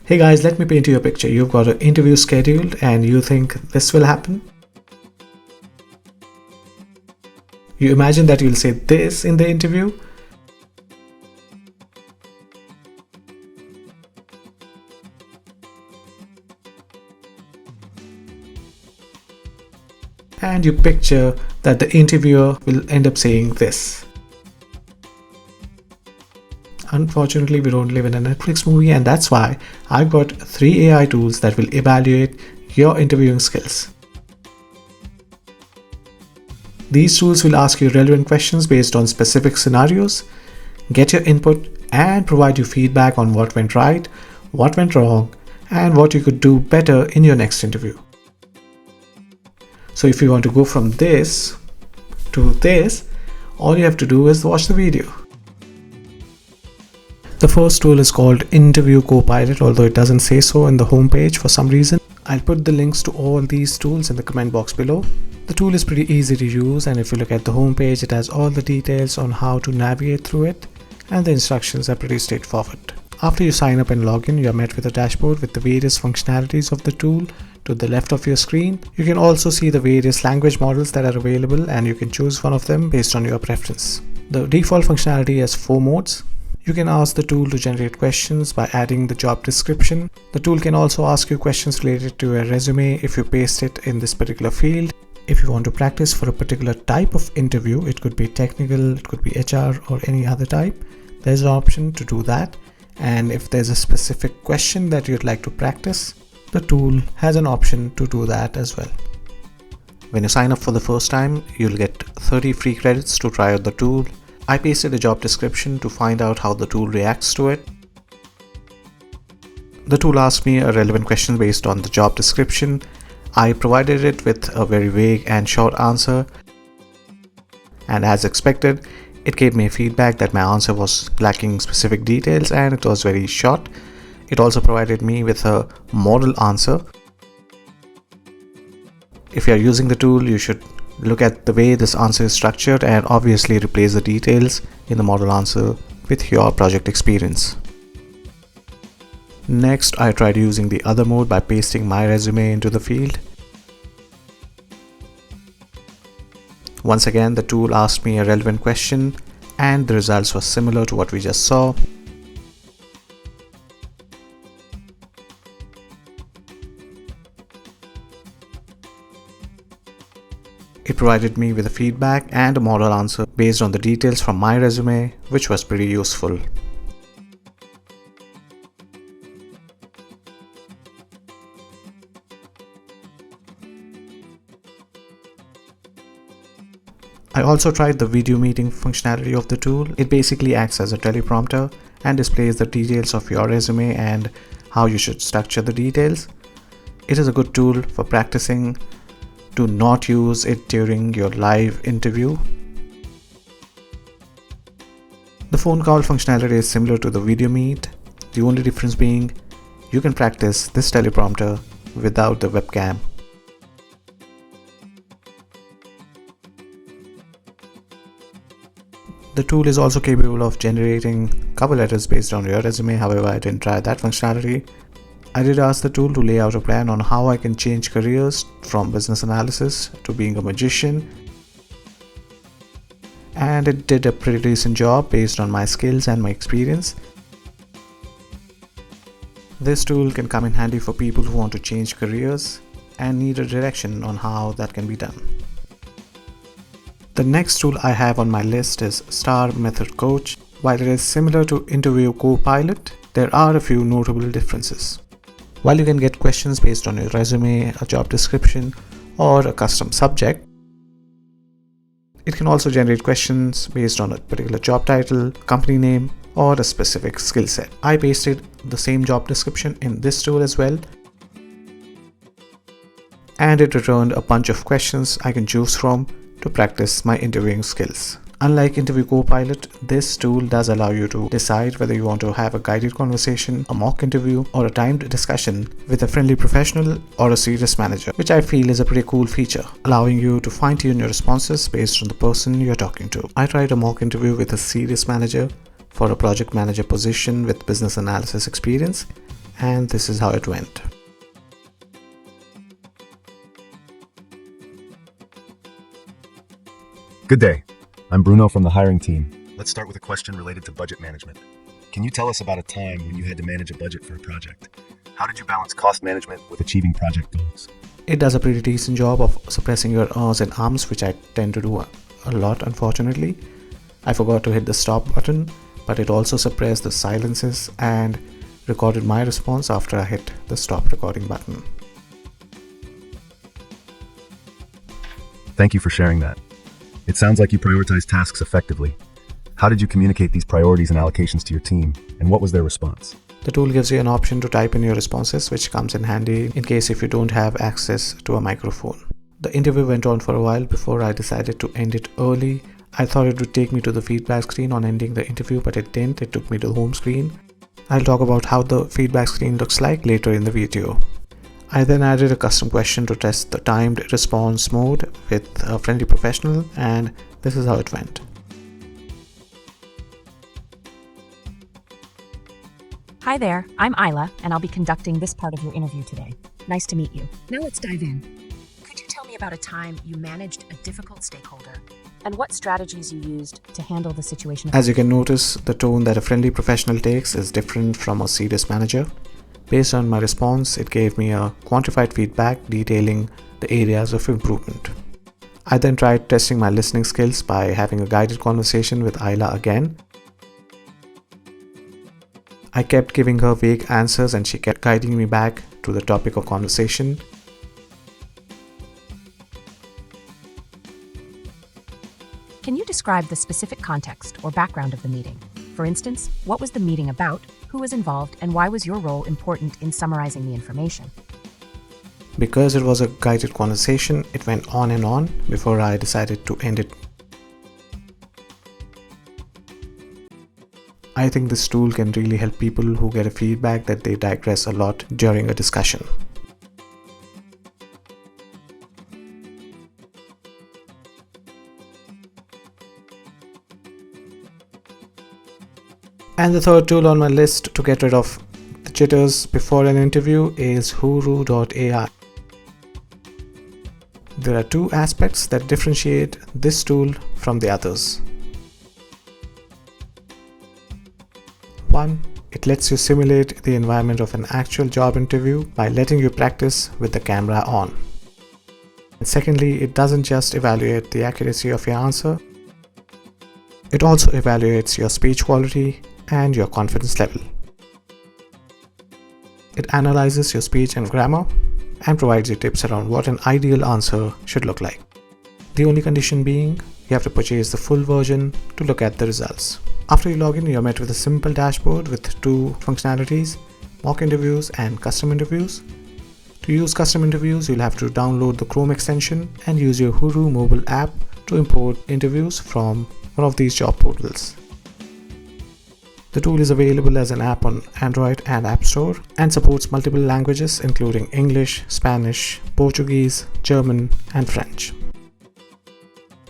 Hey guys, let me paint you a picture. You've got an interview scheduled and you think this will happen. You imagine that you'll say this in the interview. And you picture that the interviewer will end up saying this. Unfortunately, we don't live in a Netflix movie, and that's why I've got 3 AI tools that will evaluate your interviewing skills. These tools will ask you relevant questions based on specific scenarios, get your input, and provide you feedback on what went right, what went wrong, and what you could do better in your next interview. So if you want to go from this to this, all you have to do is watch the video. The first tool is called Interview Copilot, although it doesn't say so in the homepage for some reason. I'll put the links to all these tools in the comment box below. The tool is pretty easy to use, and if you look at the homepage, it has all the details on how to navigate through it, and the instructions are pretty straightforward. After you sign up and log in, you are met with a dashboard with the various functionalities of the tool to the left of your screen. You can also see the various language models that are available, and you can choose one of them based on your preference. The default functionality has 4 modes. You can ask the tool to generate questions by adding the job description. The tool can also ask you questions related to your resume if you paste it in this particular field. If you want to practice for a particular type of interview, it could be technical, it could be HR, or any other type, there's an option to do that. And if there's a specific question that you'd like to practice, the tool has an option to do that as well. When you sign up for the first time, you'll get 30 free credits to try out the tool. I pasted a job description to find out how the tool reacts to it. The tool asked me a relevant question based on the job description. I provided it with a very vague and short answer, and as expected, it gave me feedback that my answer was lacking specific details and it was very short. It also provided me with a model answer. If you are using the tool, you should look at the way this answer is structured and obviously replace the details in the model answer with your project experience. Next, I tried using the other mode by pasting my resume into the field. Once again, the tool asked me a relevant question and the results were similar to what we just saw. It provided me with a feedback and a model answer based on the details from my resume, which was pretty useful. I also tried the video meeting functionality of the tool. It basically acts as a teleprompter and displays the details of your resume and how you should structure the details. It is a good tool for practicing. Do not use it during your live interview. The phone call functionality is similar to the video meet, the only difference being you can practice this teleprompter without the webcam. The tool is also capable of generating cover letters based on your resume, however I didn't try that functionality. I did ask the tool to lay out a plan on how I can change careers from business analysis to being a magician, and it did a pretty decent job based on my skills and my experience. This tool can come in handy for people who want to change careers and need a direction on how that can be done. The next tool I have on my list is Star Method Coach. While it is similar to Interview Copilot, there are a few notable differences. While you can get questions based on your resume, a job description, or a custom subject, it can also generate questions based on a particular job title, company name, or a specific skill set. I pasted the same job description in this tool as well, and it returned a bunch of questions I can choose from to practice my interviewing skills. Unlike Interview Copilot, this tool does allow you to decide whether you want to have a guided conversation, a mock interview, or a timed discussion with a friendly professional or a serious manager, which I feel is a pretty cool feature, allowing you to fine-tune your responses based on the person you're talking to. I tried a mock interview with a serious manager for a project manager position with business analysis experience, and this is how it went. Good day. I'm Bruno from the hiring team. Let's start with a question related to budget management. Can you tell us about a time when you had to manage a budget for a project? How did you balance cost management with achieving project goals? It does a pretty decent job of suppressing your ahs and ums, which I tend to do a lot, unfortunately. I forgot to hit the stop button, but it also suppressed the silences and recorded my response after I hit the stop recording button. Thank you for sharing that. It sounds like you prioritize tasks effectively. How did you communicate these priorities and allocations to your team, and what was their response? The tool gives you an option to type in your responses, which comes in handy in case if you don't have access to a microphone. The interview went on for a while before I decided to end it early. I thought it would take me to the feedback screen on ending the interview, but it didn't. It took me to the home screen. I'll talk about how the feedback screen looks like later in the video. I then added a custom question to test the timed response mode with a friendly professional, and this is how it went. Hi there, I'm Isla, and I'll be conducting this part of your interview today. Nice to meet you. Now let's dive in. Could you tell me about a time you managed a difficult stakeholder and what strategies you used to handle the situation? As you can notice, the tone that a friendly professional takes is different from a serious manager. Based on my response, it gave me a quantified feedback detailing the areas of improvement. I then tried testing my listening skills by having a guided conversation with Isla again. I kept giving her vague answers and she kept guiding me back to the topic of conversation. Can you describe the specific context or background of the meeting? For instance, what was the meeting about, who was involved, and why was your role important in summarizing the information? Because it was a guided conversation, it went on and on before I decided to end it. I think this tool can really help people who get a feedback that they digress a lot during a discussion. And the third tool on my list to get rid of the jitters before an interview is huru.ai. There are two aspects that differentiate this tool from the others. One, it lets you simulate the environment of an actual job interview by letting you practice with the camera on. And secondly, it doesn't just evaluate the accuracy of your answer, it also evaluates your speech quality and your confidence level. It analyzes your speech and grammar and provides you tips around what an ideal answer should look like. The only condition being, you have to purchase the full version to look at the results. After you log in, you're met with a simple dashboard with two functionalities, mock interviews and custom interviews. To use custom interviews, you'll have to download the Chrome extension and use your Huru mobile app to import interviews from one of these job portals. The tool is available as an app on Android and App Store and supports multiple languages including English, Spanish, Portuguese, German, and French.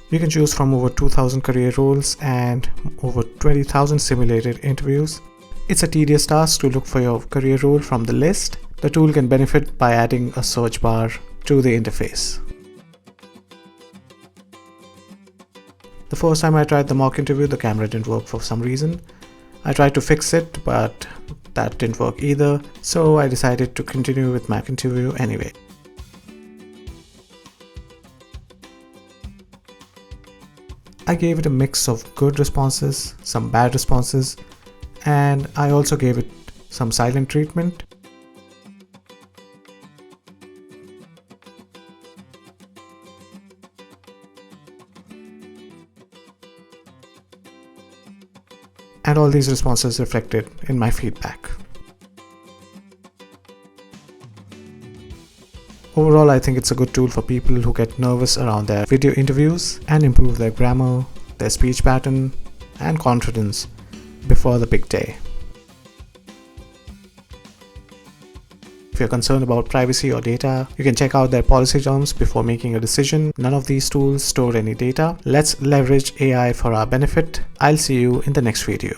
You can choose from over 2,000 career roles and over 20,000 simulated interviews. It's a tedious task to look for your career role from the list. The tool can benefit by adding a search bar to the interface. The first time I tried the mock interview, the camera didn't work for some reason. I tried to fix it, but that didn't work either, so I decided to continue with my interview anyway. I gave it a mix of good responses, some bad responses, and I also gave it some silent treatment. And all these responses reflected in my feedback. Overall, I think it's a good tool for people who get nervous around their video interviews and improve their grammar, their speech pattern, and confidence before the big day. If you're concerned about privacy or data, you can check out their policy terms before making a decision. None of these tools store any data. Let's leverage AI for our benefit. I'll see you in the next video.